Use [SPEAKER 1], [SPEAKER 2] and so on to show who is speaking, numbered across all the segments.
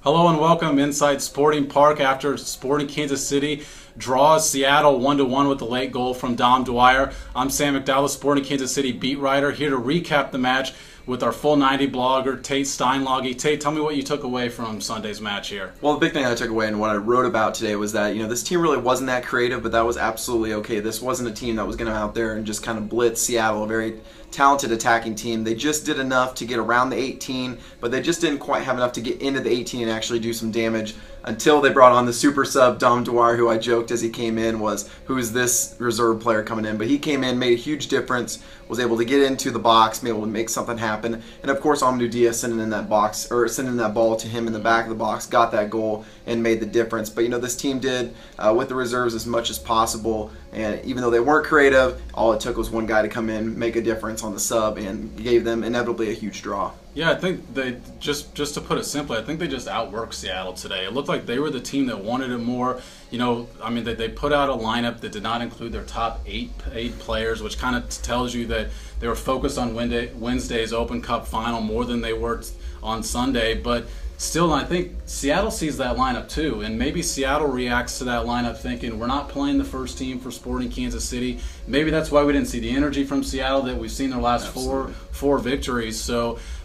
[SPEAKER 1] Hello and welcome inside Sporting Park after Sporting Kansas City draws Seattle 1-1 with the late goal from Dom Dwyer. I'm Sam McDowell, Sporting Kansas City beat writer, here to recap the match with our full 90 blogger, Tate Steinlage. Tate, tell me what you took away from Sunday's match here.
[SPEAKER 2] Well, the big thing I took away and what I wrote about today was that, this team really wasn't that creative, but that was absolutely okay. This wasn't a team that was going to out there and just kind of blitz Seattle, a very talented attacking team. They just did enough to get around the 18, but they just didn't quite have enough to get into the 18 and actually do some damage until they brought on the super sub, Dom Dwyer, who I joked as he came in was, who's this reserve player coming in? But he came in, made a huge difference, was able to get into the box, be able to make something happen. And of course, Amadou Diaz sending in that box, or sending that ball to him in the back of the box, got that goal and made the difference. But this team did with the reserves as much as possible. And even though they weren't creative, all it took was one guy to come in, make a difference on the sub, and gave them inevitably a huge draw.
[SPEAKER 1] Yeah, I think they just to put it simply, I think they just outworked Seattle today. It looked like they were the team that wanted it more. They put out a lineup that did not include their top eight players, which kind of tells you that they were focused on Wednesday's Open Cup final more than they were on Sunday. But still, I think Seattle sees that lineup too, and maybe Seattle reacts to that lineup thinking, we're not playing the first team for Sporting Kansas City. Maybe that's why we didn't see the energy from Seattle that we've seen their last four victories.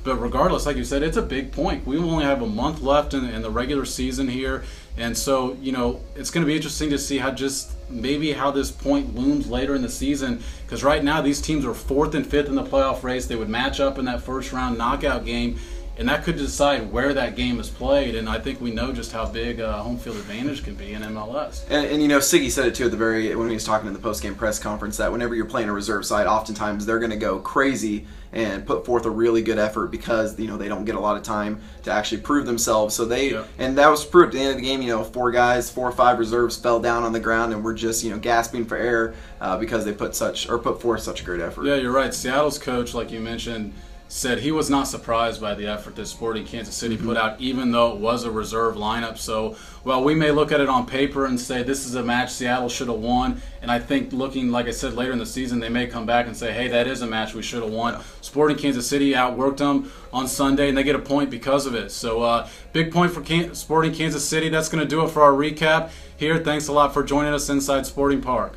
[SPEAKER 1] But regardless, like you said, it's a big point. We only have a month left in the regular season here, and so it's going to be interesting to see how this point looms later in the season, because right now these teams are 4th and 5th in the playoff race. They would match up in that first round knockout game, and that could decide where that game is played. And I think we know just how big home field advantage can be in MLS.
[SPEAKER 2] And Siggy said it too when he was talking in the post-game press conference, that whenever you're playing a reserve side, oftentimes they're going to go crazy and put forth a really good effort because they don't get a lot of time to actually prove themselves. So and that was proved at the end of the game. 4 or 5 reserves fell down on the ground and were just gasping for air because they put forth such a great effort.
[SPEAKER 1] Yeah, you're right. Seattle's coach, like you mentioned, said he was not surprised by the effort that Sporting Kansas City put out, even though it was a reserve lineup. So, while we may look at it on paper and say this is a match Seattle should have won, and I think looking, like I said, later in the season, they may come back and say, hey, that is a match we should have won. Yeah. Sporting Kansas City outworked them on Sunday, and they get a point because of it. So, big point for Sporting Kansas City. That's going to do it for our recap here. Thanks a lot for joining us inside Sporting Park.